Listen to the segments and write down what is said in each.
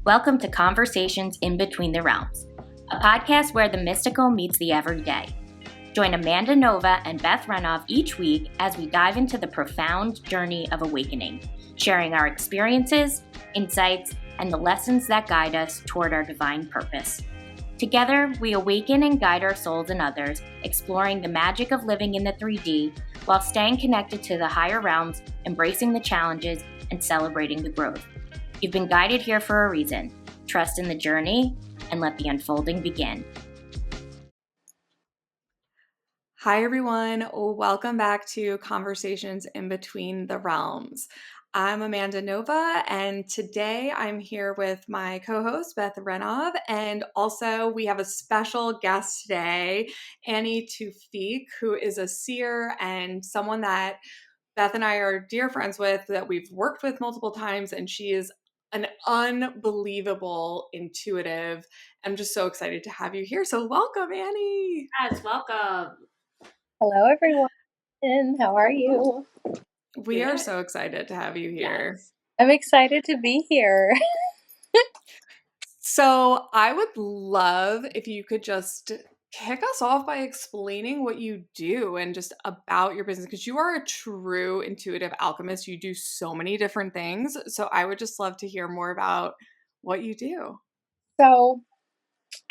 Welcome to Conversations in Between the Realms, a podcast where the mystical meets the everyday. Join Amanda Nova and Beth Renov each week as we dive into the profound journey of awakening, sharing our experiences, insights, and the lessons that guide us toward our divine purpose. Together, we awaken and guide our souls and others, exploring the magic of living in the 3D while staying connected to the higher realms, embracing the challenges, and celebrating the growth. You've been guided here for a reason. Trust in the journey and let the unfolding begin. Hi, everyone. Welcome back to Conversations in Between the Realms. I'm Amanda Nova, and today I'm here with my co-host, Beth Renov, and also we have a special guest today, Annie Toufic, who is a seer and someone that Beth and I are dear friends with, that we've worked with multiple times, and she is an unbelievable intuitive. I'm just so excited to have you here. So welcome, Annie. Yes, welcome. Hello, everyone. How are you? We are so excited to have you here. Yes. I'm excited to be here. So I would love if you could just kick us off by explaining what you do and just about your business, because you are a true intuitive alchemist. You do so many different things. So I would just love to hear more about what you do. So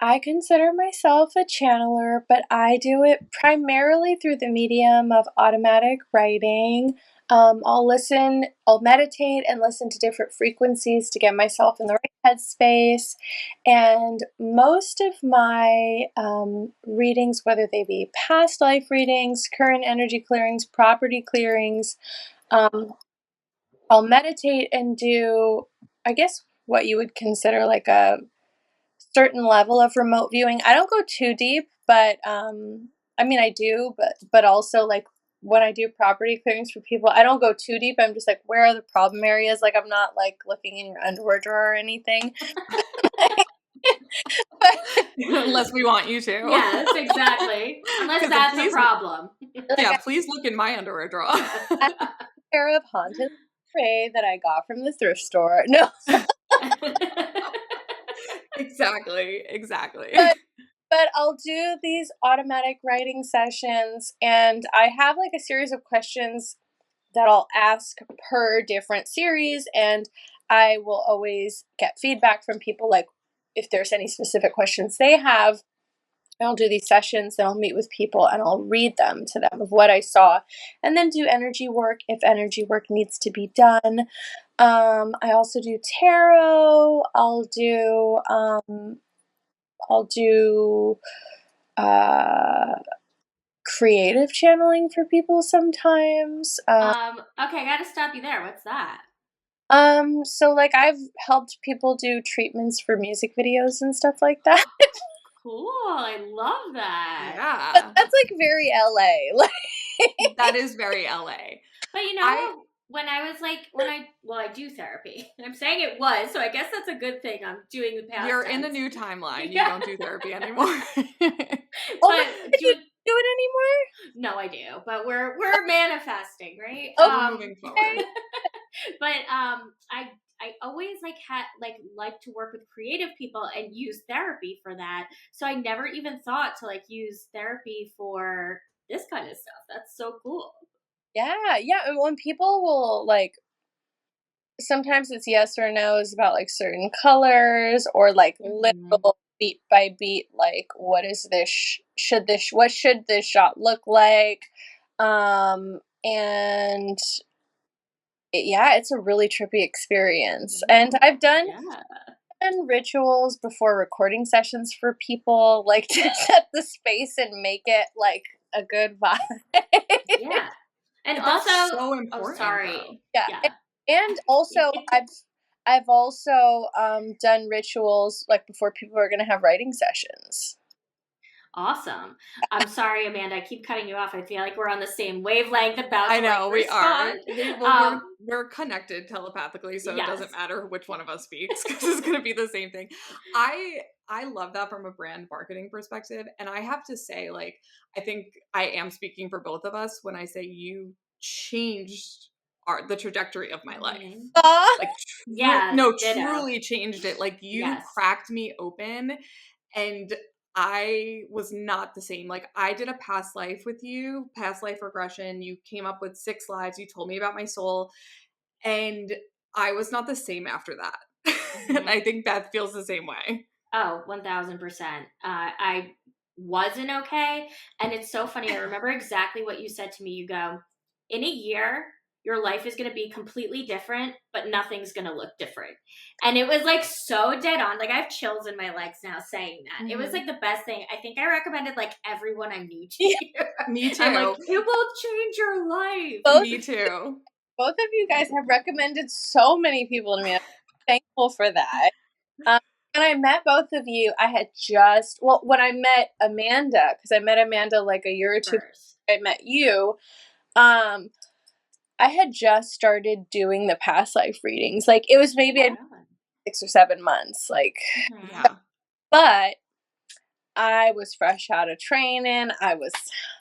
I consider myself a channeler, but I do it primarily through the medium of automatic writing. I'll meditate and listen to different frequencies to get myself in the right headspace. And most of my readings, whether they be past life readings, current energy clearings, property clearings, I'll meditate and do, I guess, what you would consider like a certain level of remote viewing. I don't go too deep, but I do, but also like when I do property clearings for people, I don't go too deep. I'm just like, where are the problem areas? Like, I'm not like looking in your underwear drawer or anything. Unless we want you to. Yes, exactly. Unless that's a problem. Yeah, please look in my underwear drawer. I have a pair of haunted lingerie that I got from the thrift store. No. Exactly. But I'll do these automatic writing sessions, and I have like a series of questions that I'll ask per different series, and I will always get feedback from people, like if there's any specific questions they have. I'll do these sessions, and I'll meet with people, and I'll read them to them of what I saw, and then do energy work if energy work needs to be done. I also do tarot. I'll do creative channeling for people sometimes. Okay, I gotta stop you there. What's that? So like I've helped people do treatments for music videos and stuff like that. Cool, I love that. Yeah. But that's like very LA. Like that is very LA. But you know, I do therapy. I'm saying it was, so I guess that's a good thing. I'm doing the past You're tense. in the new timeline. You don't do therapy anymore. But do you do it anymore? No, I do. But we're manifesting, right? We're moving forward. But I always like to work with creative people and use therapy for that. So I never even thought to like use therapy for this kind of stuff. That's so cool. Yeah. And when people will like, sometimes it's yes or no's about like certain colors or like literal beat by beat, like what is this? What should this shot look like? And it's a really trippy experience. And I've done rituals before recording sessions for people, like to set the space and make it like a good vibe. Yeah. And but also so important. Sorry. Yeah. And also I've also done rituals like before people are gonna have writing sessions. Awesome. I'm sorry, Amanda. I keep cutting you off. I feel like we're on the same wavelength about. I know we are. We're connected telepathically, so It doesn't matter which one of us speaks because it's going to be the same thing. I love that from a brand marketing perspective, and I have to say, like, I think I am speaking for both of us when I say you changed the trajectory of my life. Like, ditto. truly changed it. Like, you Yes. cracked me open, and I was not the same. Like, I did a past life with you, past life regression. You came up with 6 lives. You told me about my soul, and I was not the same after that. And I think Beth feels the same way. Oh, 1000%. I wasn't okay. And it's so funny. I remember exactly what you said to me. You go, in a year, your life is going to be completely different, but nothing's going to look different. And it was like so dead on. Like, I have chills in my legs now saying that. It was like the best thing. I think I recommended like everyone I knew to you. Me too. I'm like, it will change your life. Me too. Both of you guys have recommended so many people to me. I'm thankful for that. When I met both of you, I had when I met Amanda, because I met Amanda like a year or two before I met you, I had just started doing the past life readings. Like, it was maybe 6 or 7 months. Like, but I was fresh out of training. I was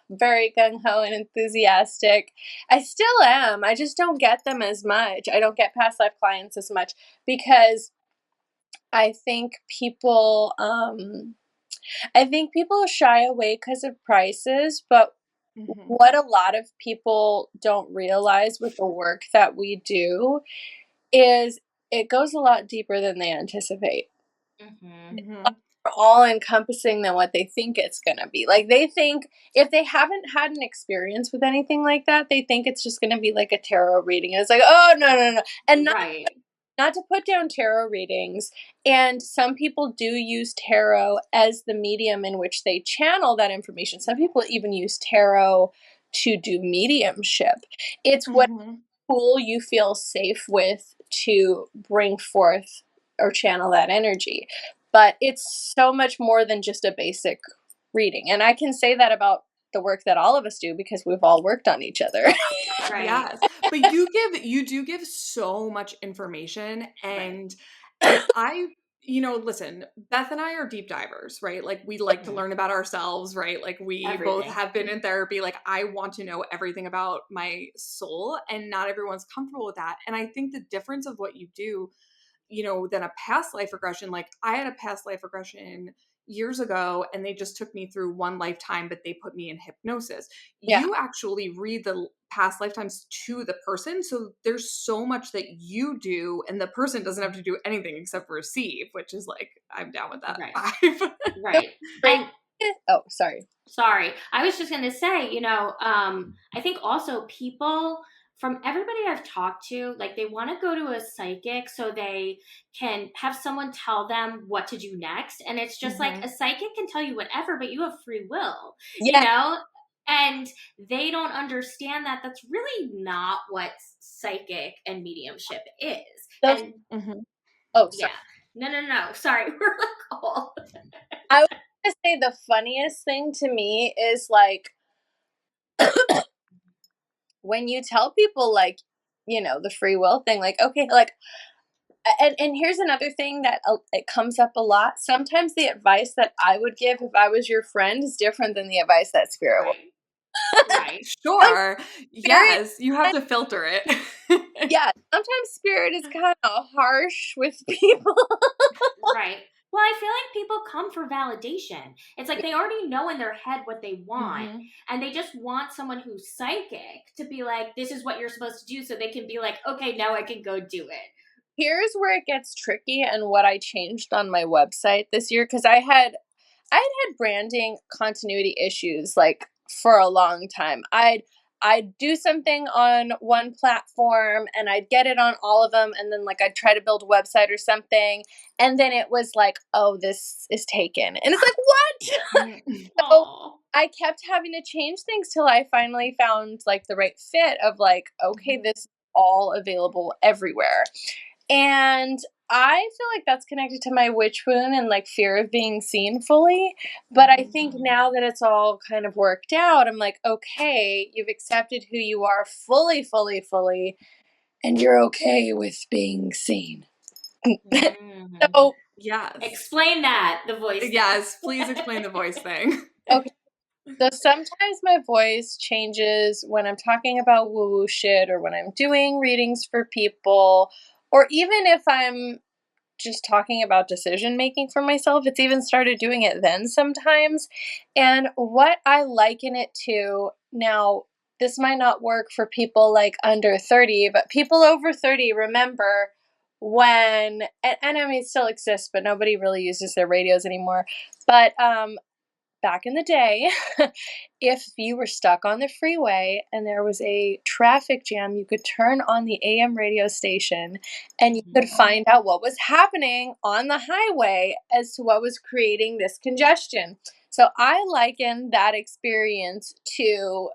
very gung-ho and enthusiastic. I still am. I just don't get them as much. I don't get past life clients as much because I think people shy away because of prices, but what a lot of people don't realize with the work that we do is it goes a lot deeper than they anticipate. All encompassing than what they think it's gonna be. Like, they think if they haven't had an experience with anything like that, they think it's just gonna be like a tarot reading. And it's like, oh no. And not to put down tarot readings. And some people do use tarot as the medium in which they channel that information. Some people even use tarot to do mediumship. It's what tool you feel safe with to bring forth or channel that energy. But it's so much more than just a basic reading. And I can say that about the work that all of us do because we've all worked on each other. Right. Yes. But you do give so much information, and listen, Beth and I are deep divers, right? Like, we like to learn about ourselves, right? Like, we both have been in therapy. Like, I want to know everything about my soul, and not everyone's comfortable with that. And I think the difference of what you do, than a past life regression. Like, I had a past life regression years ago, and they just took me through one lifetime, but they put me in hypnosis. You actually read the past lifetimes to the person. So there's so much that you do, and the person doesn't have to do anything except receive, which is like, I'm down with that. Right. And oh, sorry. I was just going to say, I think also people, from everybody I've talked to, like, they want to go to a psychic so they can have someone tell them what to do next. And it's just like, a psychic can tell you whatever, but you have free will, you know? And they don't understand that that's really not what psychic and mediumship is. Oh, sorry. No. Sorry. We're like all... I was going to say the funniest thing to me is, like, when you tell people, like, the free will thing, like, okay, like, and here's another thing that it comes up a lot. Sometimes the advice that I would give if I was your friend is different than the advice that Spirit will. Right. Sure. Yes, you have to filter it. Yeah, sometimes Spirit is kind of harsh with people. Right. Well, I feel like people come for validation. It's like they already know in their head what they want, and they just want someone who's psychic to be like, this is what you're supposed to do, so they can be like, okay, now I can go do it. Here's where it gets tricky and what I changed on my website this year, because I had branding continuity issues, like, for a long time. I'd do something on one platform and I'd get it on all of them, and then, like, I'd try to build a website or something, and then it was like, oh, this is taken. And it's like, what? So I kept having to change things till I finally found, like, the right fit of, like, okay, this is all available everywhere. And I feel like that's connected to my witch wound and, like, fear of being seen fully. But I think now that it's all kind of worked out, I'm like, okay, you've accepted who you are fully, and you're okay with being seen. So, yes. Explain that, the voice. Yes, please explain the voice thing. Okay. So sometimes my voice changes when I'm talking about woo-woo shit or when I'm doing readings for people, or even if I'm just talking about decision making for myself. It's even started doing it then sometimes. And what I liken it to now, this might not work for people like under 30, but people over 30 remember when, and I mean, it still exists, but nobody really uses their radios anymore. But back in the day, if you were stuck on the freeway and there was a traffic jam, you could turn on the AM radio station and you could find out what was happening on the highway as to what was creating this congestion. So I liken that experience to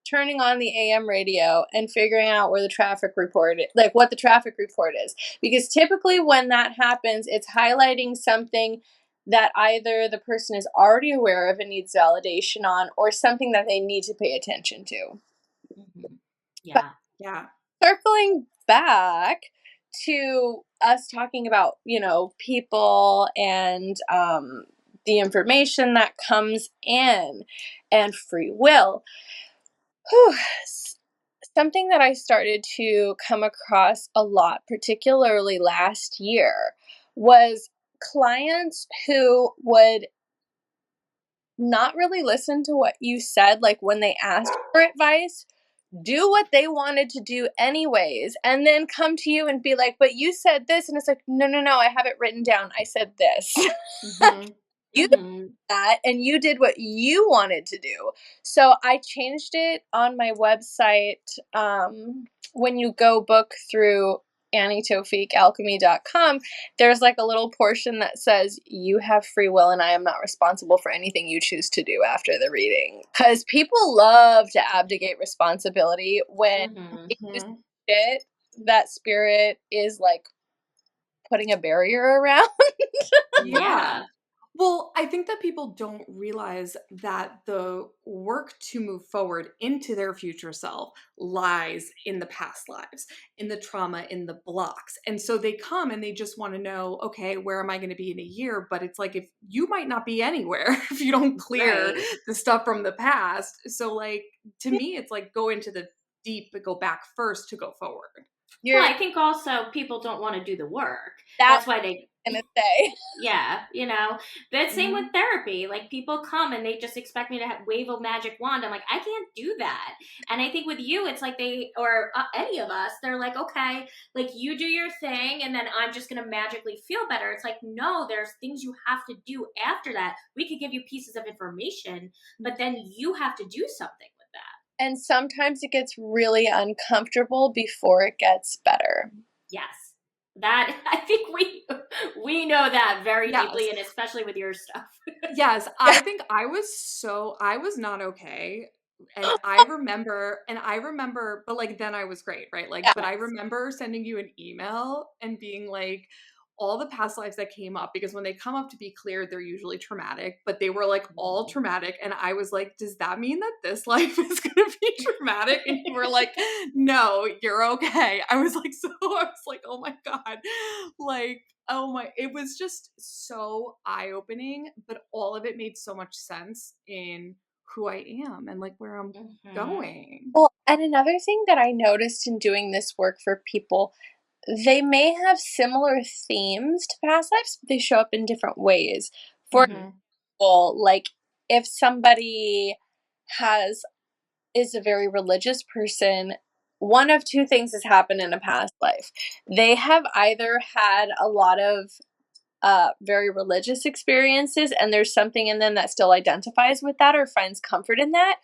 turning on the AM radio and figuring out where the traffic report is, like what the traffic report is. Because typically when that happens, it's highlighting something that either the person is already aware of and needs validation on, or something that they need to pay attention to. Mm-hmm. But Yeah. circling back to us talking about, people and the information that comes in and free will. Whew. Something that I started to come across a lot, particularly last year, was clients who would not really listen to what you said, like when they asked for advice, do what they wanted to do anyways, and then come to you and be like, but you said this, and it's like, no, I have it written down. I said this. Mm-hmm. You Mm-hmm. that and you did what you wanted to do. So I changed it on my website. When you go book through Annie Toufic alchemy.com, there's like a little portion that says you have free will and I am not responsible for anything you choose to do after the reading. Because people love to abdicate responsibility when they do shit that spirit is like putting a barrier around. Yeah. Well, I think that people don't realize that the work to move forward into their future self lies in the past lives, in the trauma, in the blocks. And so they come and they just want to know, okay, where am I going to be in a year? But it's like, if you might not be anywhere if you don't clear the stuff from the past. So, like, to me, it's like go into the deep, but go back first to go forward. Well, I think also people don't want to do the work. That's That's why they gonna say. Yeah, but same with therapy. Like, people come and they just expect me to wave a magic wand. I'm like, I can't do that. And I think with you, it's like or any of us, they're like, okay, like, you do your thing and then I'm just going to magically feel better. It's like, no, there's things you have to do after that. We could give you pieces of information, but then you have to do something with that. And sometimes it gets really uncomfortable before it gets better. Yes. That, I think we know that very deeply, and especially with your stuff. Yes, I think I was not okay. And I remember, but like then I was great, right? Like, but I remember sending you an email and being like, all the past lives that came up, because when they come up to be cleared, they're usually traumatic, but they were like all traumatic. And I was like, does that mean that this life is going to be traumatic? And you were like, no, you're okay. I was like, oh my God. Like, oh my, it was just so eye-opening, but all of it made so much sense in who I am and like where I'm going. Well, and another thing that I noticed in doing this work for people, they may have similar themes to past lives, but they show up in different ways. For example, like if somebody is a very religious person, one of two things has happened in a past life. They have either had a lot of very religious experiences and there's something in them that still identifies with that or finds comfort in that.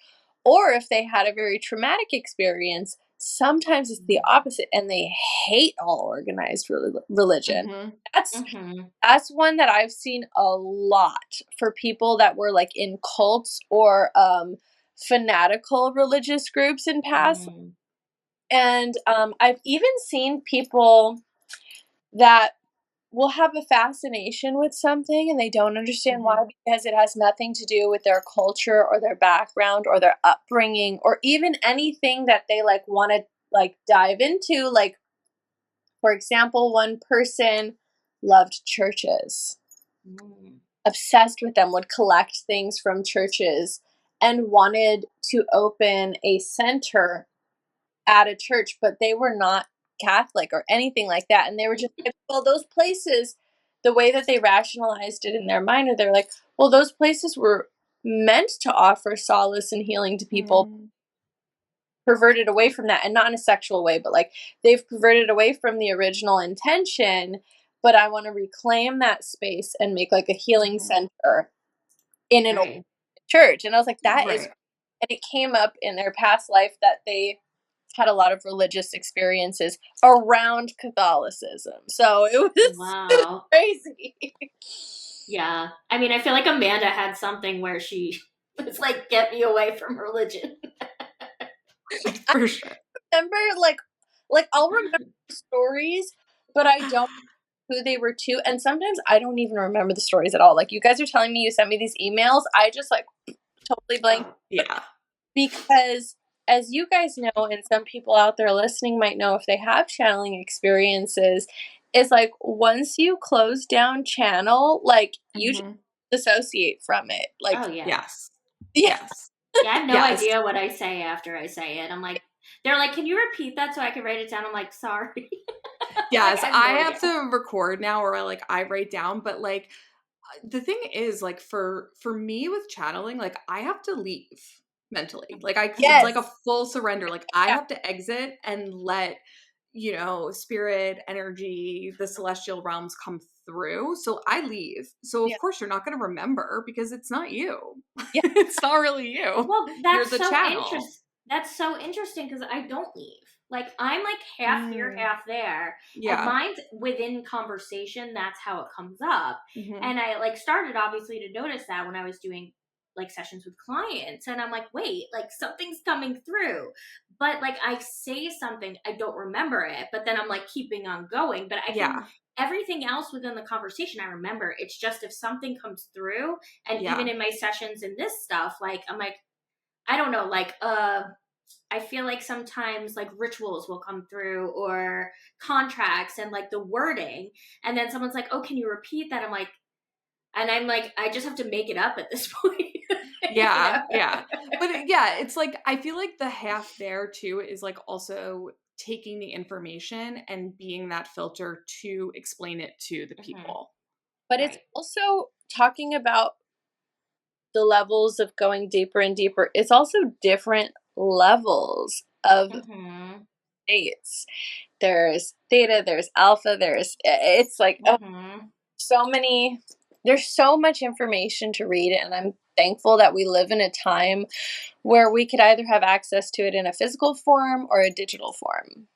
Or if they had a very traumatic experience, sometimes it's the opposite and they hate all organized religion. That's one that I've seen a lot for people that were like in cults or fanatical religious groups in past. And I've even seen people that will have a fascination with something and they don't understand why, because it has nothing to do with their culture or their background or their upbringing or even anything that they like want to like dive into. Like, for example, one person loved churches, obsessed with them, would collect things from churches and wanted to open a center at a church, but they were not Catholic or anything like that. And they were just like, well, those places, the way that they rationalized it in their mind, they're like, well, those places were meant to offer solace and healing to people, perverted away from that, and not in a sexual way, but like they've perverted away from the original intention. But I want to reclaim that space and make like a healing center in an old church. And I was like, that is, and it came up in their past life that they had a lot of religious experiences around Catholicism. So it was crazy. Yeah. I mean, I feel like Amanda had something where she was like, get me away from religion. For sure. Remember, like I'll remember stories, but I don't know who they were to. And sometimes I don't even remember the stories at all. Like, you guys are telling me you sent me these emails. I just like totally blank. Yeah. Because as you guys know, and some people out there listening might know if they have channeling experiences, is like once you close down channel, like you just dissociate from it. Like, oh, yeah. Yes. Yes. Yeah, I have no idea what I say after I say it. I'm like, they're like, can you repeat that so I can write it down? I'm like, sorry. Yes, like, I have to record now, or like I write down, but like the thing is, like for me with channeling, like I have to leave mentally. Like it's like a full surrender. Like I have to exit and let, you know, spirit, energy, the celestial realms come through. So I leave. So of course you're not going to remember because it's not you. Yeah. It's not really you. Well, that's you're the so channel. That's so interesting because I don't leave. Like I'm like half here, half there. Yeah. And mine's within conversation. That's how it comes up. And I like started obviously to notice that when I was doing like sessions with clients, and I'm like, wait, like something's coming through, but like I say something, I don't remember it, but then I'm like keeping on going, but I can, everything else within the conversation I remember. It's just if something comes through, and even in my sessions and this stuff, like I'm like, I don't know, like I feel like sometimes like rituals will come through or contracts and like the wording, and then someone's like, oh, can you repeat that? I'm like, I just have to make it up at this point. Yeah, yeah. But yeah, it's like, I feel like the half there too is like also taking the information and being that filter to explain it to the people. But it's also talking about the levels of going deeper and deeper. It's also different levels of states. There's theta, there's alpha, it's like there's so much information to read, and I'm thankful that we live in a time where we could either have access to it in a physical form or a digital form.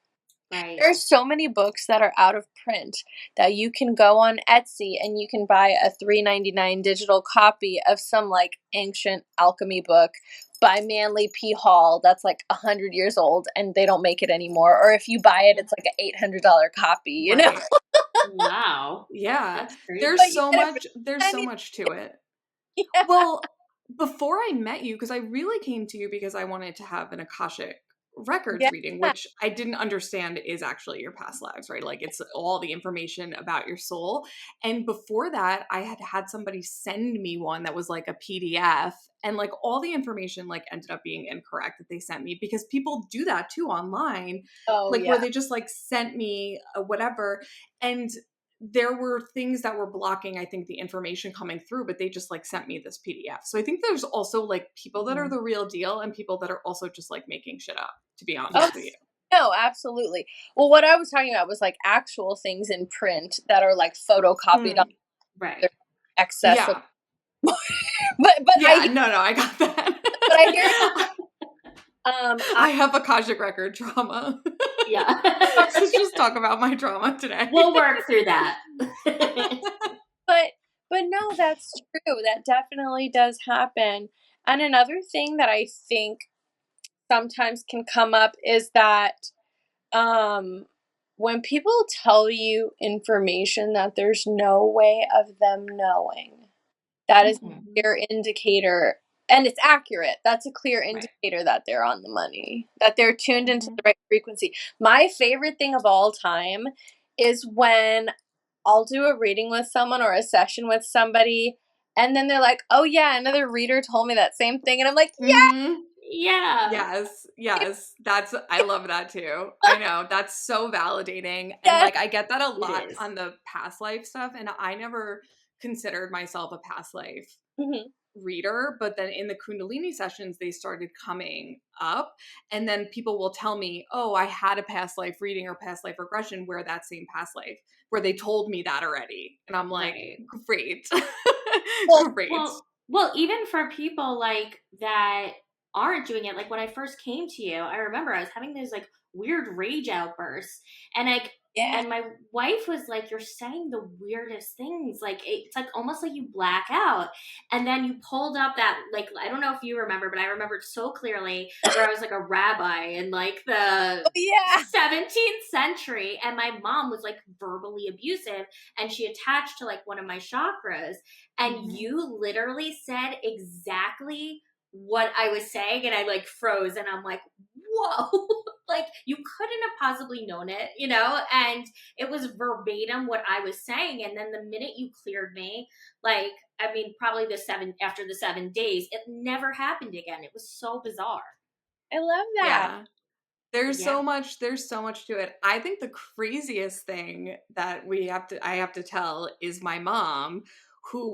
Right. There's so many books that are out of print that you can go on Etsy and you can buy a $3.99 digital copy of some like ancient alchemy book by Manly P. Hall that's like 100 years old and they don't make it anymore. Or if you buy it, it's like an $800 copy, you know? Wow. Yeah. There's so much to it. Yeah. Well, before I met you, because I really came to you because I wanted to have an Akashic records reading, which I didn't understand is actually your past lives, right? Like it's all the information about your soul. And before that, I had somebody send me one that was like a PDF, and like all the information like ended up being incorrect that they sent me, because people do that too online. Where they just like sent me whatever, and there were things that were blocking, I think, the information coming through, but they just like sent me this PDF. So I think there's also like people that are the real deal and people that are also just like making shit up, to be honest with you. No, absolutely. Well, what I was talking about was like actual things in print that are like photocopied on excess. Yeah. but yeah, I got that. But I hear I have Akashic record trauma. Yeah. Let's just talk about my trauma today. We'll work through that. But no, that's true. That definitely does happen. And another thing that I think sometimes can come up is that when people tell you information that there's no way of them knowing, that is a clear indicator. And it's accurate. That's a clear indicator that they're on the money, that they're tuned into the right frequency. My favorite thing of all time is when I'll do a reading with someone or a session with somebody, And then they're like, oh yeah, another reader told me that same thing. And I'm like, yeah. Mm-hmm. Yeah. Yes. I love that too. I know. That's so validating. And Yes. like, I get that a It lot is. on the past life stuff. And I never considered myself a past life Mm-hmm. reader, but then in the Kundalini sessions, they started coming up. And then people will tell me, oh, I had a past life reading or past life regression where that same past life, where they told me that already. And I'm like, Right. great. Well, Great. Well, even for people like that aren't doing it, like when I first came to you, I remember I was having those like weird rage outbursts, and yeah. and my wife was like, "You're saying the weirdest things. Like it's like almost like you black out." And then you pulled up that like I don't know if you remember, but I remembered so clearly where I was like a rabbi in like the Oh yeah. 17th century, and my mom was like verbally abusive, and she attached to like one of my chakras, and Mhm. you literally said exactly what I was saying, and I like froze, and I'm like, whoa. Like you couldn't have possibly known it, you know? And it was verbatim what I was saying. And then the minute you cleared me, like, I mean, probably after the 7 days, it never happened again. It was so bizarre. I love that. Yeah. There's Yeah. so much to it. I think the craziest thing that I have to tell is my mom, who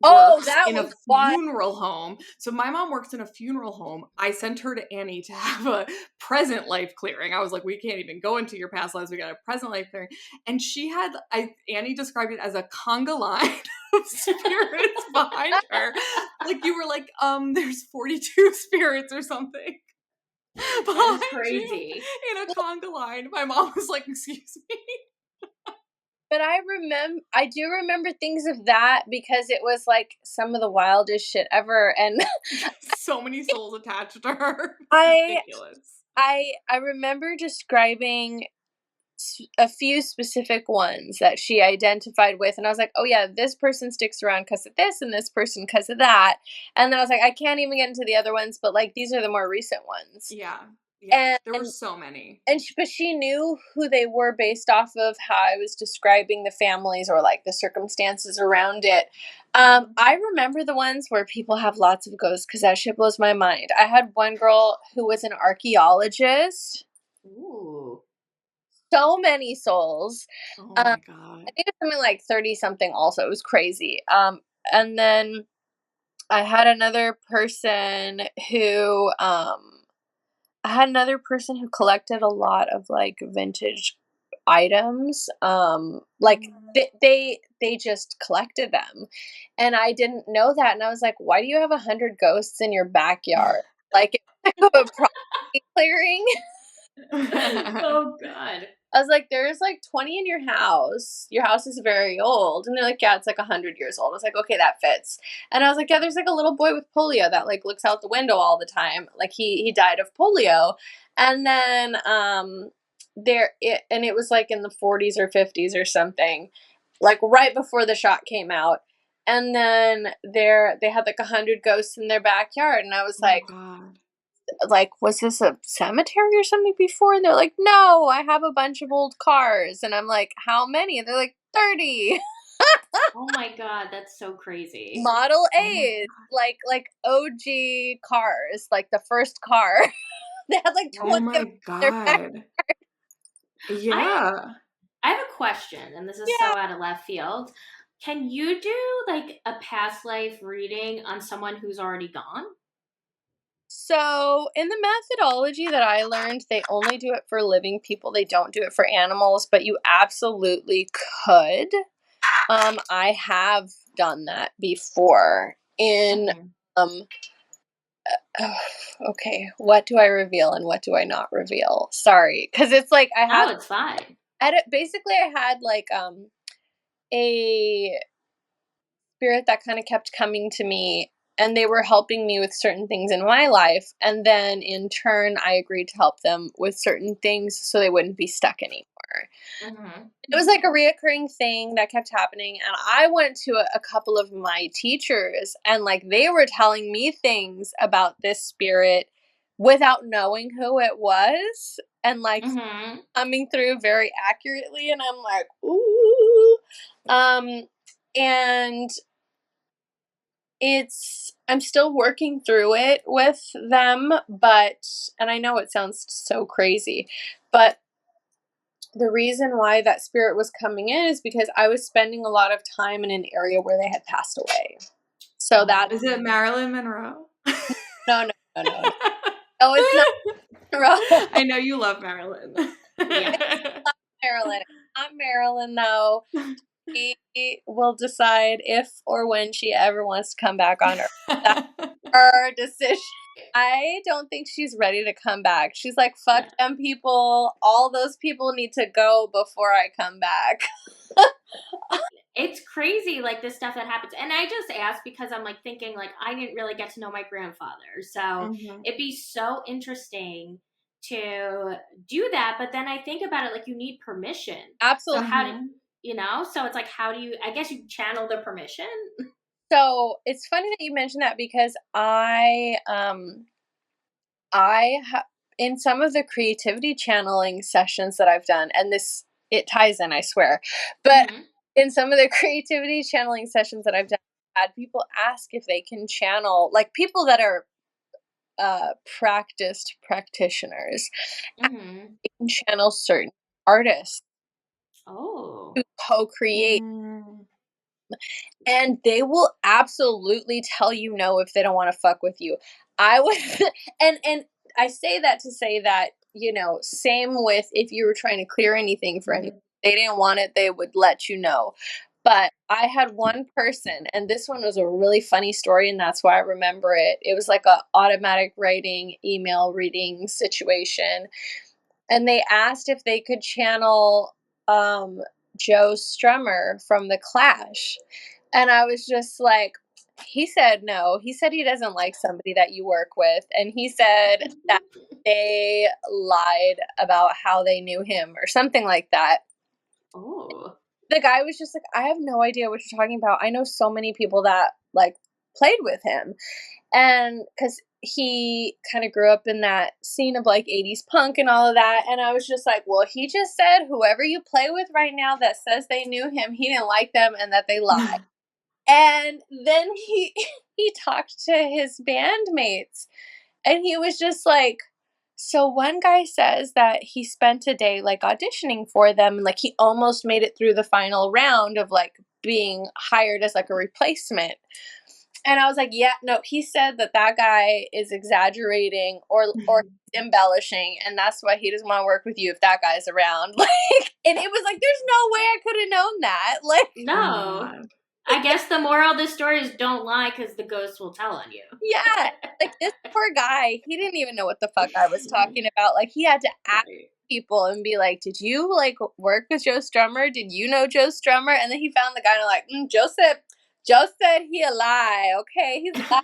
Oh, works that in a was wild. funeral home. So my mom works in a funeral home. I sent her to Annie to have a present life clearing. I was like, we can't even go into your past lives. We got a present life clearing. And Annie described it as a conga line of spirits behind her. Like you were like, there's 42 spirits or something That is behind you crazy. in a conga line. My mom was like, excuse me. But I do remember things of that because it was like some of the wildest shit ever. And So many souls attached to her. It's I ridiculous. I remember describing a few specific ones that she identified with, and I was like, oh yeah, this person sticks around because of this and this person because of that. And then I was like, I can't even get into the other ones, but like these are the more recent ones. Yeah. Yeah. There were And so many. but she knew who they were based off of how I was describing the families or like the circumstances around it. I remember the ones where people have lots of ghosts because that shit blows my mind. I had one girl who was an archaeologist. Ooh. So many souls. Oh I my God. think it's something like 30 something also. It was crazy. And then I had another person who collected a lot of like vintage items. Like they just collected them. And I didn't know that. And I was like, why do you have 100 ghosts in your backyard? Like a property clearing. Oh, God. I was like, there's like 20 in your house. Your house is very old. And they're like, yeah, it's like 100 years old. I was like, okay, that fits. And I was like, yeah, there's like a little boy with polio that like looks out the window all the time. Like he died of polio. And then it was like in the 40s or 50s or something, like right before the shot came out. And then they had like 100 ghosts in their backyard. And I was Oh like, God. was this a cemetery or something before? And they're like, no, I have a bunch of old cars. And I'm like, how many? And they're like, 30. Oh my God, that's so crazy. Model Oh my A's, like OG cars, like the first car. They had like Oh 20 of my their back. God. I Yeah. I have a question, and this is so Yeah. out of left field. Can you do like a past life reading on someone who's already gone? So in the methodology that I learned, they only do it for living people. They don't do it for animals, but you absolutely could. I have done that before in Okay. um okay, what do I reveal and what do I not reveal? Sorry, because it's like No, it's fine. basically I had like a spirit that kind of kept coming to me, and they were helping me with certain things in my life, and then in turn I agreed to help them with certain things so they wouldn't be stuck anymore. Mm-hmm. It was like a reoccurring thing that kept happening, and I went to a couple of my teachers, and like they were telling me things about this spirit without knowing who it was, and like Mm-hmm. coming through very accurately, and I'm like, ooh. And I'm still working through it with them, and I know it sounds so crazy, but the reason why that spirit was coming in is because I was spending a lot of time in an area where they had passed away. So that is it Marilyn Monroe? no. No, it's not Monroe. I know you love Marilyn. Yeah. Marilyn. Not Marilyn, though. She will decide if or when she ever wants to come back on Earth. That's her decision. I don't think she's ready to come back. She's like, fuck them people. All those people need to go before I come back. It's crazy, like, the stuff that happens. And I just asked because I'm, like, thinking, like, I didn't really get to know my grandfather. So it'd be so interesting to do that. But then I think about it, like, you need permission. Absolutely. So how do so it's like, how do you, I guess you channel the permission? So it's funny that you mentioned that because in some of the creativity channeling sessions that I've done, and it ties in, I swear, but in some of the creativity channeling sessions that I've done, I've had people ask if they can channel, like people that are practiced practitioners, they can channel certain artists to co-create. And they will absolutely tell you no if they don't want to fuck with you. I would, and I say that to say that, same with if you were trying to clear anything for anyone, they didn't want it, they would let you know. But I had one person, and this one was a really funny story, and that's why I remember it. It was like a automatic writing, email reading situation. And they asked if they could channel Joe Strummer from The Clash. And I was just like, he said no. He said he doesn't like somebody that you work with. And he said that they lied about how they knew him or something like that. Oh. The guy was just like, I have no idea what you're talking about. I know so many people that like played with him. And because he kind of grew up in that scene of like 80s punk and all of that. And I was just like, well, he just said whoever you play with right now that says they knew him, he didn't like them and that they lied. And then he talked to his bandmates and he was just like, so one guy says that he spent a day like auditioning for them and like he almost made it through the final round of like being hired as like a replacement. And I was like, yeah, no, he said that guy is exaggerating or embellishing, and that's why he doesn't want to work with you if that guy's around. Like, and it was like, there's no way I could have known that. Like, no. I guess the moral of the story is don't lie because the ghost will tell on you. Yeah. Like, this poor guy, he didn't even know what the fuck I was talking about. Like, he had to ask people and be like, did you, like, work with Joe Strummer? Did you know Joe Strummer? And then he found the guy and like, Joe said he a lie. Okay, he's a lie.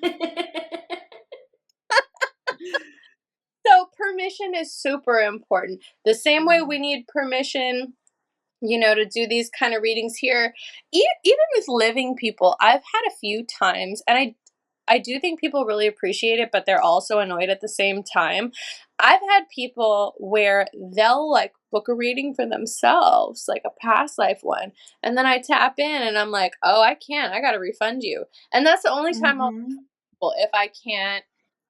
So permission is super important. The same way we need permission, to do these kind of readings here, even with living people. I've had a few times, and I do think people really appreciate it, but they're also annoyed at the same time. I've had people where they'll like book a reading for themselves, like a past life one, and then I tap in and I'm like, oh, I can't. I got to refund you. And that's the only time if I can't,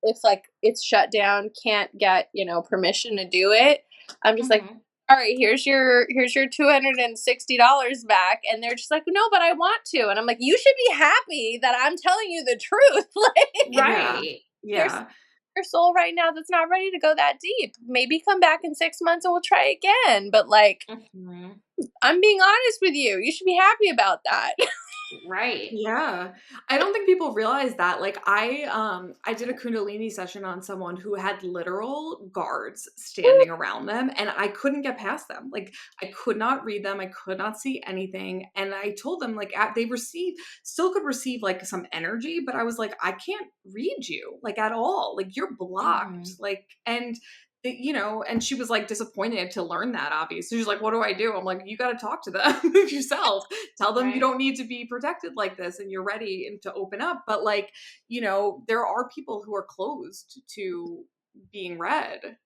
if like it's shut down, can't get, permission to do it. I'm just like, all right, here's your $260 back. And they're just like, no, but I want to. And I'm like, you should be happy that I'm telling you the truth. Like, right. Yeah. Your soul right now that's not ready to go that deep. Maybe come back in 6 months and we'll try again. But like, I'm being honest with you. You should be happy about that. Right. Yeah. I don't think people realize that. Like I did a Kundalini session on someone who had literal guards standing around them and I couldn't get past them. Like I could not read them. I could not see anything. And I told them like they still could receive like some energy, but I was like, I can't read you like at all. Like you're blocked. Like, and and she was like disappointed to learn that, obviously. She's like, what do I do? I'm like, you got to talk to them yourself. Tell them you don't need to be protected like this and you're ready to open up. But like, there are people who are closed to being read.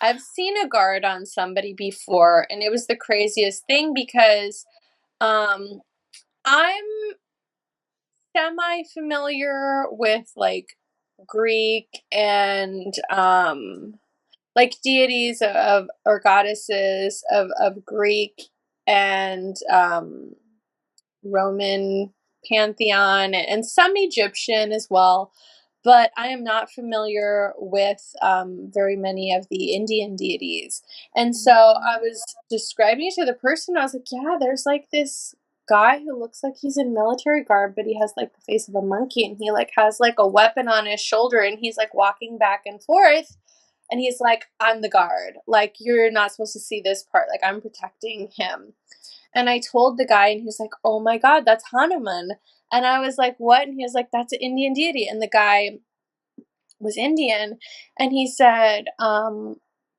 I've seen a guard on somebody before and it was the craziest thing because I'm semi-familiar with like Greek and like deities of or goddesses of Greek and Roman pantheon and some Egyptian as well. But I am not familiar with very many of the Indian deities. And so I was describing it to the person. I was like, yeah, there's like this guy who looks like he's in military garb, but he has like the face of a monkey and he like has like a weapon on his shoulder and he's like walking back and forth. And he's like, I'm the guard. Like, you're not supposed to see this part. Like, I'm protecting him. And I told the guy, and he was like, oh my God, that's Hanuman. And I was like, what? And he was like, that's an Indian deity. And the guy was Indian. And he said,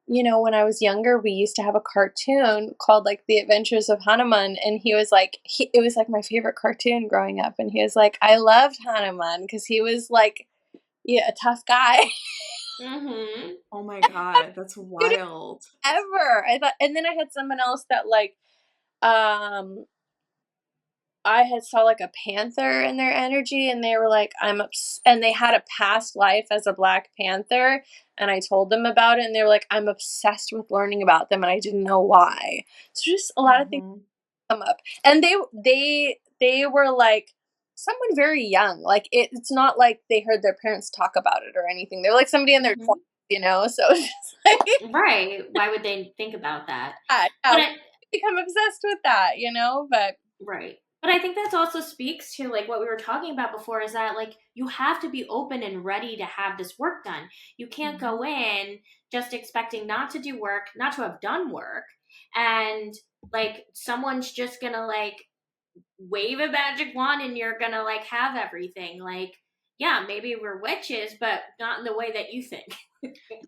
you know, when I was younger, we used to have a cartoon called like The Adventures of Hanuman. And he was like, it was like my favorite cartoon growing up. And he was like, I loved Hanuman because he was like, yeah, a tough guy. Mm-hmm. Oh my God, that's wild. Ever. I thought, and then I had someone else that like, I had saw like a panther in their energy and they were like, and they had a past life as a Black Panther. And I told them about it and they were like, I'm obsessed with learning about them and I didn't know why. So just a lot of things come up. And they were like someone very young. Like it's not like they heard their parents talk about it or anything. They were like somebody in their 20s, you know? So it's just like, right. Why would they think about that? Yeah, I become obsessed with that, you know? But right. But I think that also speaks to like what we were talking about before is that like you have to be open and ready to have this work done. You can't go in just expecting not to do work, not to have done work, and like someone's just gonna like wave a magic wand and you're gonna like have everything. Like, yeah, maybe we're witches, but not in the way that you think.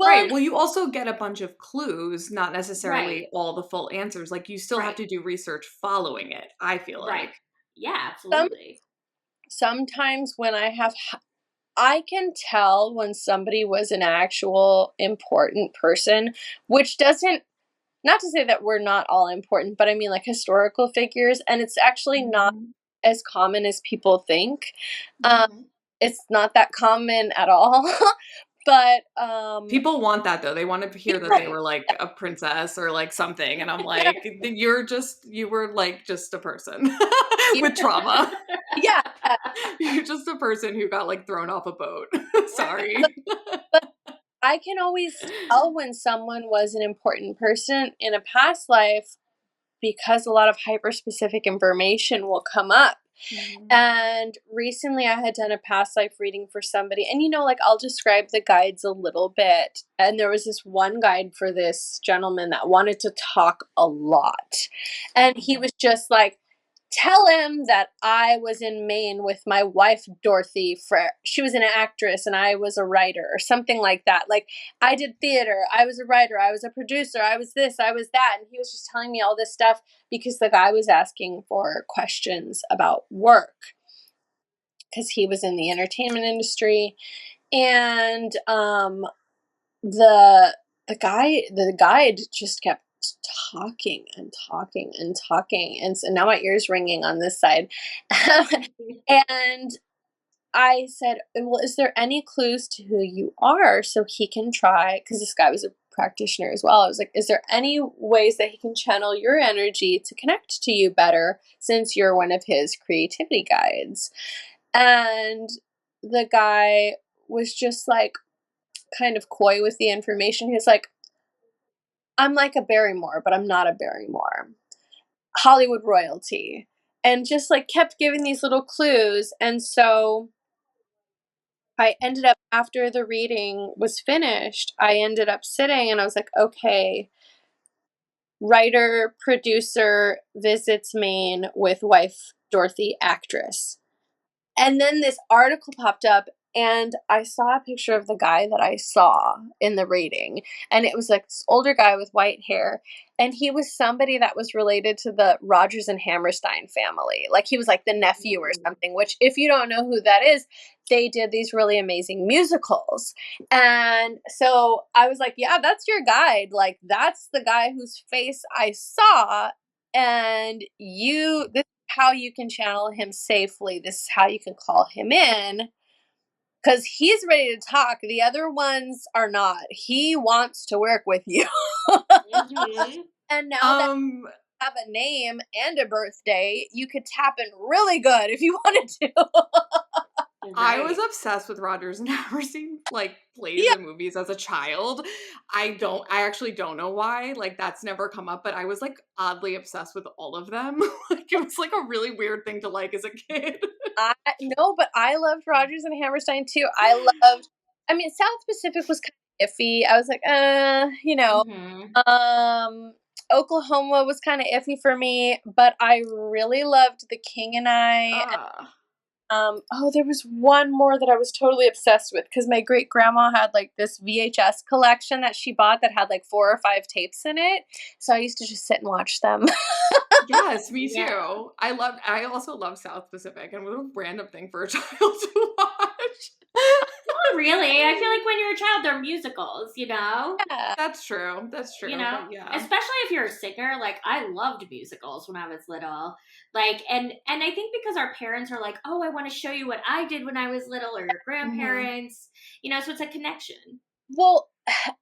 Right. Well, you also get a bunch of clues, not necessarily Right. all the full answers. Like you still have to do research following it, I feel like. Yeah, absolutely. Sometimes when I can tell when somebody was an actual important person, which doesn't, not to say that we're not all important, but I mean like historical figures, and it's actually not as common as people think. It's not that common at all. But people want that though. They want to hear that they were like a princess or like something. And I'm like, you were like just a person with trauma. Yeah. You're just a person who got like thrown off a boat. Sorry. But I can always tell when someone was an important person in a past life because a lot of hyper-specific information will come up. And recently I had done a past life reading for somebody, and you know, like I'll describe the guides a little bit. And there was this one guide for this gentleman that wanted to talk a lot. And he was just like, tell him that I was in Maine with my wife, Dorothy. She was an actress and I was a writer or something like that. Like I did theater. I was a writer. I was a producer. I was this, I was that. And he was just telling me all this stuff because the guy was asking for questions about work because he was in the entertainment industry. And the guide just kept talking and talking and talking, and so now my ear's ringing on this side. And I said, well, is there any clues to who you are so he can try, because this guy was a practitioner as well. I was like, is there any ways that he can channel your energy to connect to you better since you're one of his creativity guides? And the guy was just like kind of coy with the information. He was like, I'm like a Barrymore, but I'm not a Barrymore. Hollywood royalty. And just like kept giving these little clues. And so I ended up, after the reading was finished, I ended up sitting and I was like, okay, writer, producer, visits Maine with wife Dorothy, actress. And then this article popped up and I saw a picture of the guy that I saw in the reading. And it was like this older guy with white hair. And he was somebody that was related to the Rodgers and Hammerstein family. Like he was like the nephew or something, which if you don't know who that is, they did these really amazing musicals. And so I was like, yeah, that's your guide. Like that's the guy whose face I saw. And this how you can channel him safely. This is how you can call him in. Because he's ready to talk. The other ones are not. He wants to work with you. Mm-hmm. And now that you have a name and a birthday, you could tap in really good if you wanted to. I was obsessed with Rodgers and Hammerstein, like, plays Yeah. and movies as a child. I actually don't know why, like, that's never come up, but I was, like, oddly obsessed with all of them. Like, it was, like, a really weird thing to like as a kid. No, but I loved Rodgers and Hammerstein too. I mean, South Pacific was kind of iffy. I was like, you know. Mm-hmm. Oklahoma was kind of iffy for me, but I really loved The King and I. There was one more that I was totally obsessed with because my great grandma had like this VHS collection that she bought that had like 4 or 5 tapes in it. So I used to just sit and watch them. Yes, me too. Yeah. I also love South Pacific, and what a random thing for a child to watch. Not really. I feel like when you're a child, they're musicals, you know? Yeah. That's true. That's true. You know? But yeah. Especially if you're a singer. Like, I loved musicals when I was little. Like, and I think because our parents are like, oh, I want to show you what I did when I was little, or your grandparents. You know, so it's a connection. Well,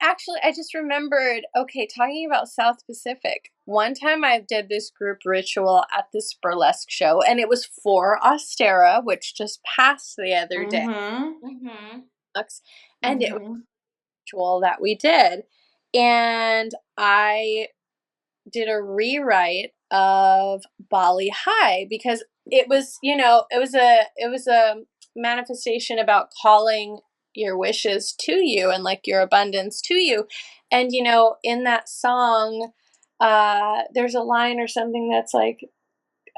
actually, I just remembered, okay, talking about South Pacific, one time I did this group ritual at this burlesque show, and it was for Ostera, which just passed the other day. Mm-hmm. And it was a ritual that we did. And I did a rewrite of Bali High because it was, it was a manifestation about calling your wishes to you and like your abundance to you. And in that song, there's a line or something that's like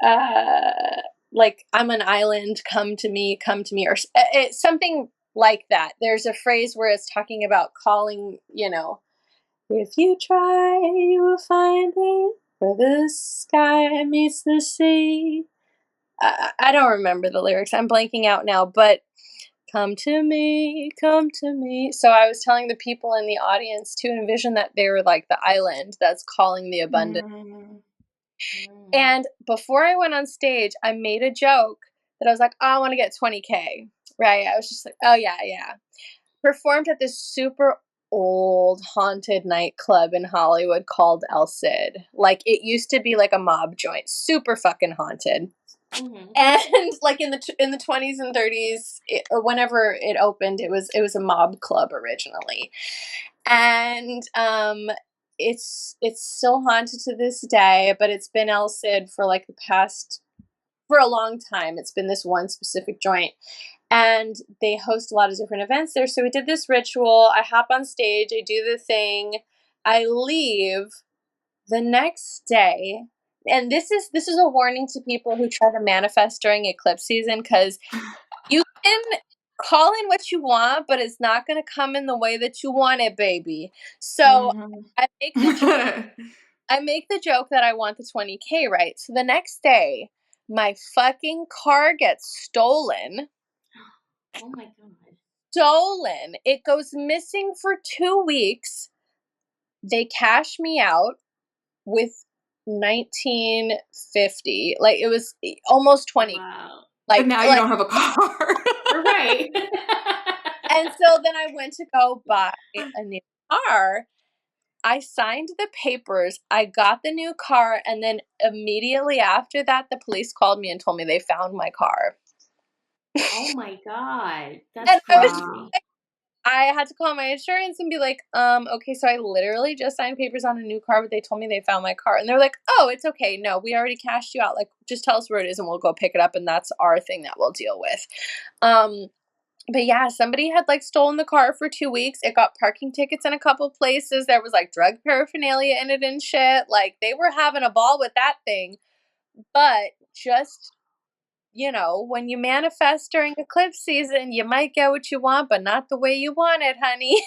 I'm an island, come to me, or it's something like that. There's a phrase where it's talking about calling, if you try, you will find it where the sky meets the sea. I don't remember the lyrics. I'm blanking out now, but come to me, come to me. So I was telling the people in the audience to envision that they were like the island that's calling the abundance. And before I went on stage, I made a joke that I was like, oh, I want to get 20K, right? I was just like, oh, yeah. Performed at this super old haunted nightclub in Hollywood called El Cid. Like, it used to be like a mob joint, super fucking haunted. Mm-hmm. And like in the 20s and 30s, or whenever it opened, it was a mob club originally. And it's still haunted to this day, but it's been El Cid for like for a long time. It's been this one specific joint, and they host a lot of different events there. So we did this ritual. I hop on stage, I do the thing, I leave. The next day, and this is a warning to people who try to manifest during eclipse season, because you can call in what you want, but it's not going to come in the way that you want it, baby. So I make the joke that I want the 20K, right? So the next day, my fucking car gets stolen. Oh my God. Stolen. It goes missing for 2 weeks. They cash me out with 1950. Like, it was almost 20. Wow. But now you don't have a car. Right. And so then I went to go buy a new car. I signed the papers. I got the new car. And then immediately after that, the police called me and told me they found my car. Oh my God. And That's I was crazy. I had to call my insurance and be like, okay, so I literally just signed papers on a new car, but they told me they found my car. And they're like, oh, it's okay. No, we already cashed you out. Like, just tell us where it is and we'll go pick it up. And that's our thing that we'll deal with. But yeah, somebody had like stolen the car for 2 weeks. It got parking tickets in a couple places. There was like drug paraphernalia in it and shit. Like, they were having a ball with that thing. But just, when you manifest during eclipse season, you might get what you want, but not the way you want it, honey.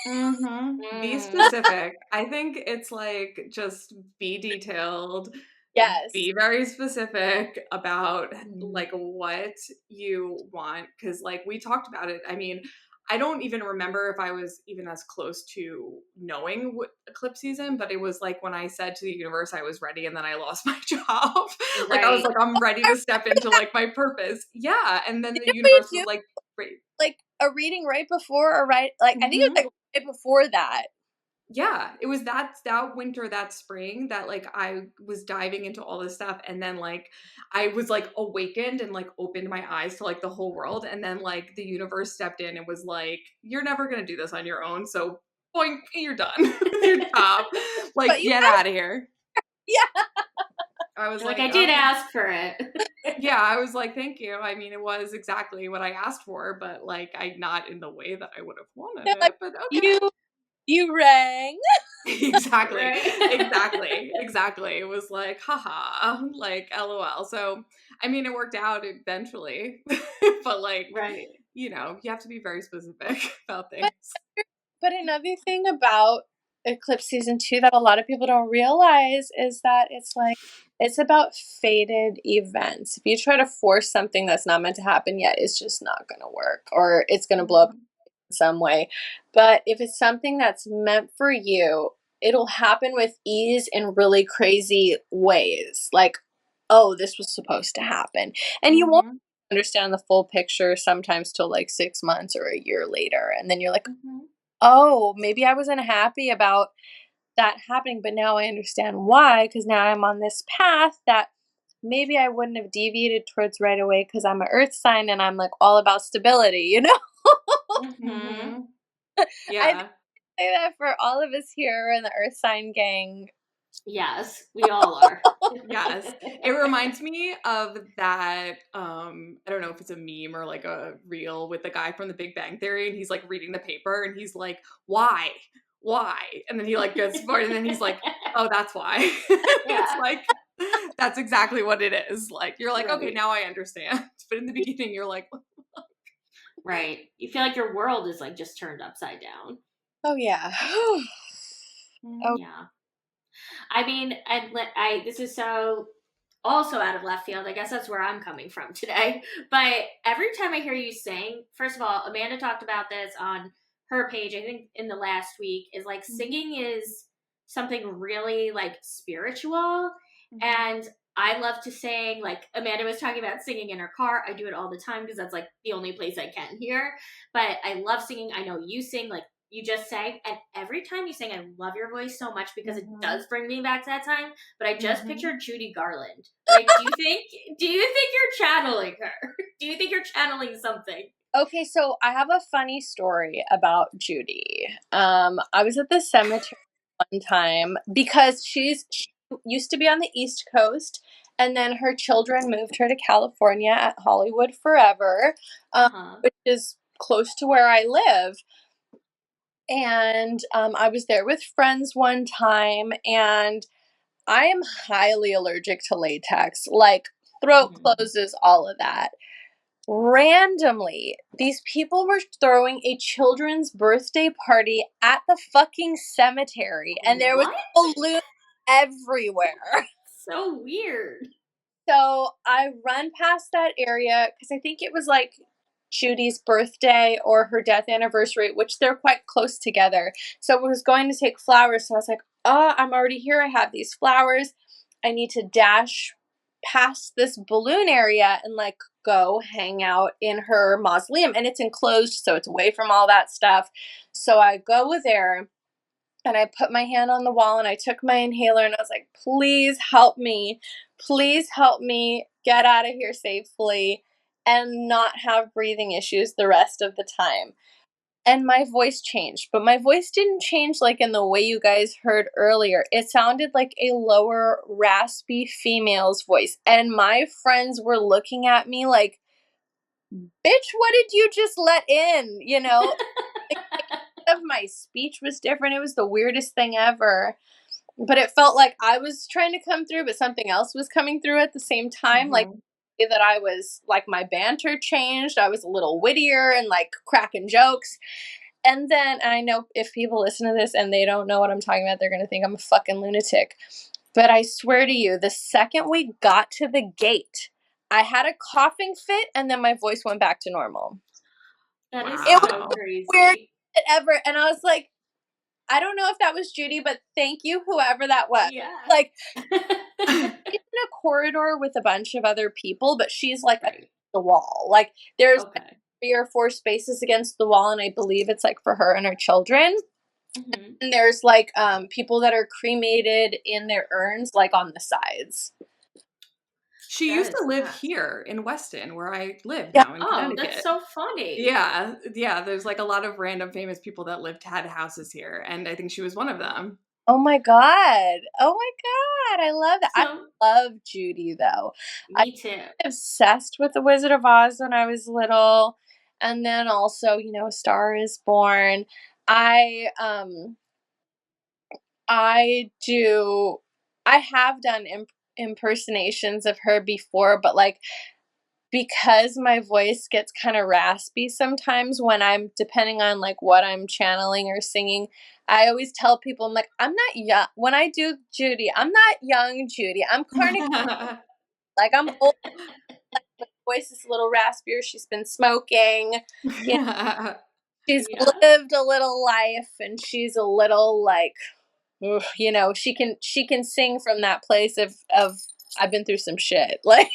Be specific. I think it's like, just be detailed. Yes. Be very specific about like what you want, because like we talked about it. I mean, I don't even remember if I was even as close to knowing what eclipse season, but it was like when I said to the universe I was ready and then I lost my job. Like I was like, I'm ready to step into like my purpose. Yeah. And then the Didn't we universe was do like, great. like a reading right before or right like I think it was like right before that. Yeah, it was that winter, that spring that like I was diving into all this stuff, and then like I was like awakened and like opened my eyes to like the whole world, and then like the universe stepped in and was like, "You're never gonna do this on your own, so boink, you're done with your job. Like, But you get out of here." yeah. I was like, like, I did okay. ask for it. Yeah, I was like, thank you. I mean, it was exactly what I asked for, but like I not in the way that I would have wanted They're it. like, But okay. you rang. Exactly. Right? Exactly. It was like, haha, like LOL. So, I mean, it worked out eventually, but like, Right. you know, you have to be very specific about But things. but another thing about eclipse season too that a lot of people don't realize is that it's like it's about fated events. If you try to force something that's not meant to happen yet, it's just not going to work or it's going to blow up in some way. But if it's something that's meant for you, it'll happen with ease in really crazy ways. Like, oh, this was supposed to happen. And you won't Mm-hmm. understand the full picture sometimes till like 6 months or a year later. And then you're like, Mm-hmm. oh, maybe I wasn't happy about that happening, but now I understand why, because now I'm on this path that maybe I wouldn't have deviated towards right away because I'm an earth sign and I'm like all about stability, you know? Mm-hmm. I think Yeah. I say that for all of us here in the earth sign gang. Yes, we all are. Yes. It reminds me of that I don't know if it's a meme or like a reel with the guy from the Big Bang Theory, and he's like reading the paper and he's like, "Why? Why?" And then he like gets bored and then he's like, "Oh, that's why." It's Yeah. like that's exactly what it is. Like you're like, "Okay, Right. now I understand." But in the beginning you're like, Right. You feel like your world is like just turned upside down. Oh, yeah. Oh, Yeah. I mean, this is so also out of left field. I guess that's where I'm coming from today. But every time I hear you sing, first of all, Amanda talked about this on her page, I think in the last week, is like singing is something really like spiritual. And I love to sing. Like Amanda was talking about singing in her car. I do it all the time because that's like the only place I can hear. But I love singing. I know you sing, like you just sang, and every time you sing, I love your voice so much because it does bring me back to that time. But I just pictured Judy Garland. Like, do you think you're channeling her? Do you think you're channeling something? okay, so I have a funny story about Judy. I was at the cemetery one time because she used to be on the East Coast, and then her children moved her to California at Hollywood Forever, which is close to where I live. And I was there with friends one time, and I am highly allergic to latex, like throat closes, all of that. Randomly, these people were throwing a children's birthday party at the fucking cemetery, and there was What? balloons everywhere. So weird. So I run past that area because I think it was like Judy's birthday or her death anniversary, which they're quite close together. So I was going to take flowers. So I was like, oh, I'm already here. I have these flowers. I need to dash past this balloon area and like go hang out in her mausoleum. And it's enclosed, so it's away from all that stuff. So I go there and I put my hand on the wall and I took my inhaler and I was like, please help me. Please help me get out of here safely and not have breathing issues the rest of the time. And my voice changed, but my voice didn't change like in the way you guys heard earlier. It sounded like a lower, raspy female's voice. And my friends were looking at me like, bitch, what did you just let in? You know, of my speech was different. It was the weirdest thing ever. But it felt like I was trying to come through, but something else was coming through at the same time. Like that I was like my banter changed. I was a little wittier and like cracking jokes. And then I know if people listen to this and they don't know what I'm talking about, they're going to think I'm a fucking lunatic. But I swear to you, the second we got to the gate, I had a coughing fit and then my voice went back to normal. That is It was so the weirdest crazy. shit ever. And I was like, I don't know if that was Judy, but thank you, whoever that was. Yeah. Like, she's in a corridor with a bunch of other people, but she's like Right. the wall. Like, there's like Okay. 3 or 4 spaces against the wall, and I believe it's like for her and her children. Mhm. And there's like people that are cremated in their urns, like on the sides. She That used is to live nuts. here in Weston, where I live Yeah. now in Oh, that's Connecticut. so funny. Yeah, yeah. There's like a lot of random famous people that had houses here, and I think she was one of them. Oh my god. Oh my god. I love that. I So, love Judy though. I me too. was obsessed with The Wizard of Oz when I was little. And then also, A Star is Born. I I do I have done impersonations of her before, but like because my voice gets kind of raspy sometimes when I'm depending on like what I'm channeling or singing, I always tell people I'm like, I'm not young when I do Judy, I'm not young Judy. I'm Carnegie, like I'm old, voice is a little raspier. She's been smoking. You know, she's Yeah. lived a little life and she's a little like ugh, she can sing from that place of I've been through some shit. Like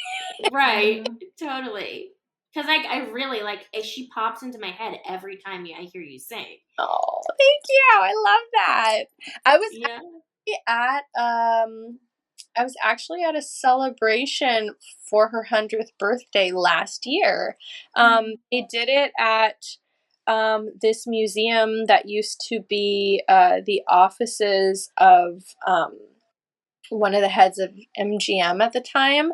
Right. Mhm. Totally. Because I really like, she pops into my head every time I hear you sing. oh, thank you. I love that. I was Yeah. at I was actually at a celebration for her 100th birthday last year. They did it at this museum that used to be the offices of one of the heads of MGM at the time.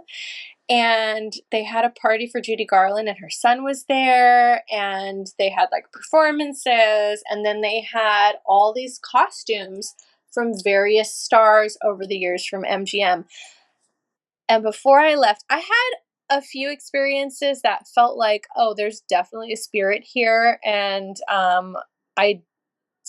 And they had a party for Judy Garland, and her son was there, and they had like performances, and then they had all these costumes from various stars over the years from MGM. And before I left, I had a few experiences that felt like, oh, there's definitely a spirit here. And I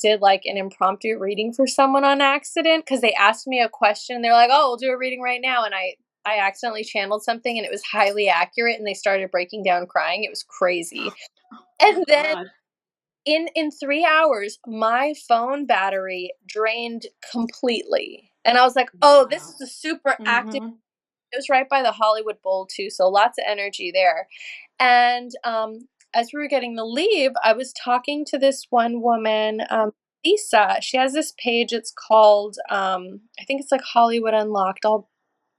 did like an impromptu reading for someone on accident because they asked me a question. They're like, "Oh, we'll do a reading right now," and I accidentally channeled something, and it was highly accurate, and they started breaking down crying. It was crazy. Oh, And then God. in 3 hours, my phone battery drained completely, and I was like, "Oh, this Wow. is a super active." Mhm. It was right by the Hollywood Bowl too, so lots of energy there. And as we were getting to leave, I was talking to this one woman, Lisa. She has this page. It's called, I think it's like Hollywood Unlocked. I'll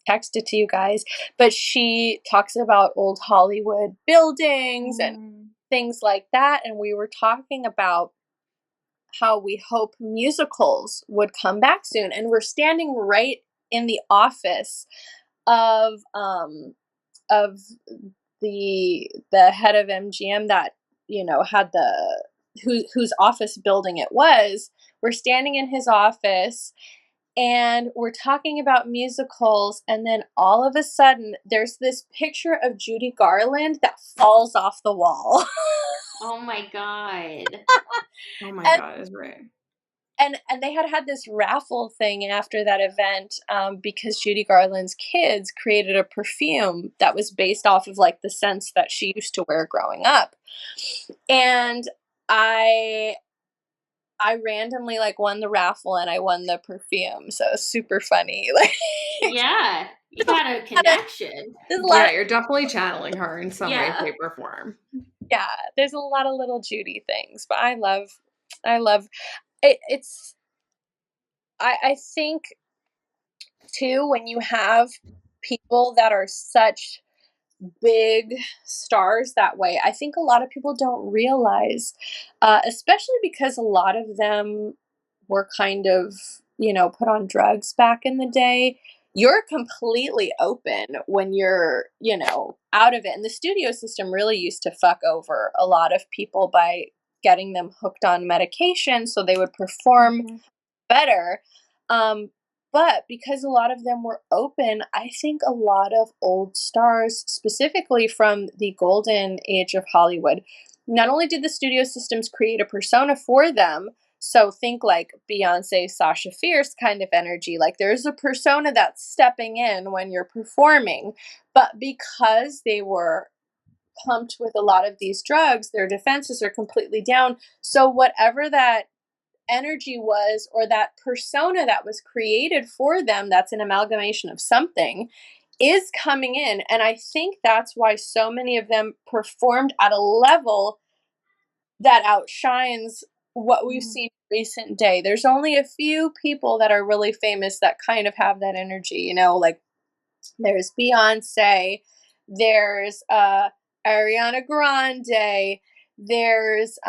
text it to you guys. But she talks about old Hollywood buildings and Mm. things like that. And we were talking about how we hope musicals would come back soon. And we're standing right in the office of the head of MGM that had whose office building it was. We're standing in his office and we're talking about musicals, and then all of a sudden there's this picture of Judy Garland that falls off the wall. Oh, my God. Oh my and God, is right. and they had this raffle thing after that event because Judy Garland's kids created a perfume that was based off of like the scents that she used to wear growing up, and I I randomly like won the raffle and I won the perfume, so it was super funny. Like Yeah. You got a connection. there's a lot Yeah, of you're definitely channeling her in some way, Yeah. shape, or form. yeah, there's a lot of little Judy things, but I love it. I think too when you have people that are such big stars that way. I think a lot of people don't realize, especially because a lot of them were kind of, put on drugs back in the day. You're completely open when you're, out of it. And the studio system really used to fuck over a lot of people by getting them hooked on medication so they would perform Mhm. better. Um, but because a lot of them were open, I think a lot of old stars, specifically from the golden age of Hollywood, not only did the studio systems create a persona for them, so think like Beyonce, Sasha Fierce kind of energy, like there's a persona that's stepping in when you're performing, but because they were pumped with a lot of these drugs, their defenses are completely down. So whatever that energy was, or that persona that was created for them, that's an amalgamation of something, is coming in. And I think that's why so many of them performed at a level that outshines what we've seen in recent day. There's only a few people that are really famous that kind of have that energy, you know, like there's Beyonce, there's Ariana Grande, there's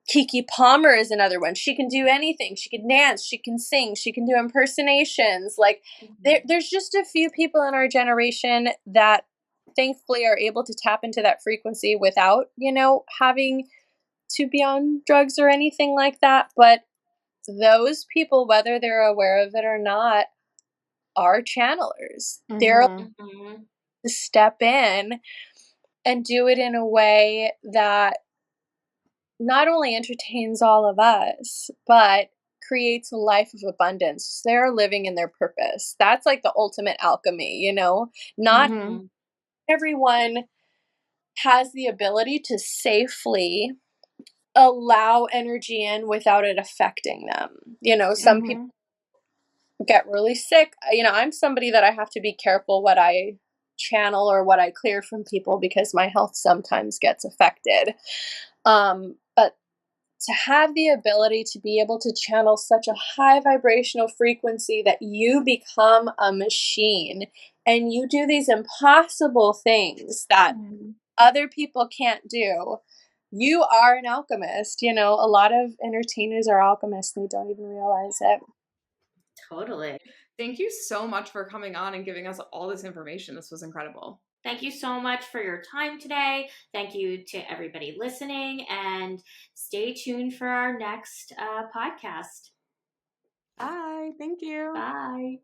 Kiki Palmer is another one. She can do anything. She can dance, she can sing, she can do impersonations. Like there's just a few people in our generation that thankfully are able to tap into that frequency without, you know, having to be on drugs or anything like that. But those people, whether they're aware of it or not, are channelers. They're able to step in and do it in a way that not only entertains all of us, but creates a life of abundance. They're living in their purpose. That's like the ultimate alchemy, you know? Not everyone has the ability to safely allow energy in without it affecting them. You know, some people get really sick. You know, I'm somebody that I have to be careful what I channel or what I clear from people because my health sometimes gets affected. But to have the ability to be able to channel such a high vibrational frequency that you become a machine and you do these impossible things that other people can't do. You are an alchemist. You know, a lot of entertainers are alchemists and they don't even realize it. Totally. Thank you so much for coming on and giving us all this information. This was incredible. Thank you so much for your time today. Thank you to everybody listening, and stay tuned for our next podcast. Bye. Thank you. Bye.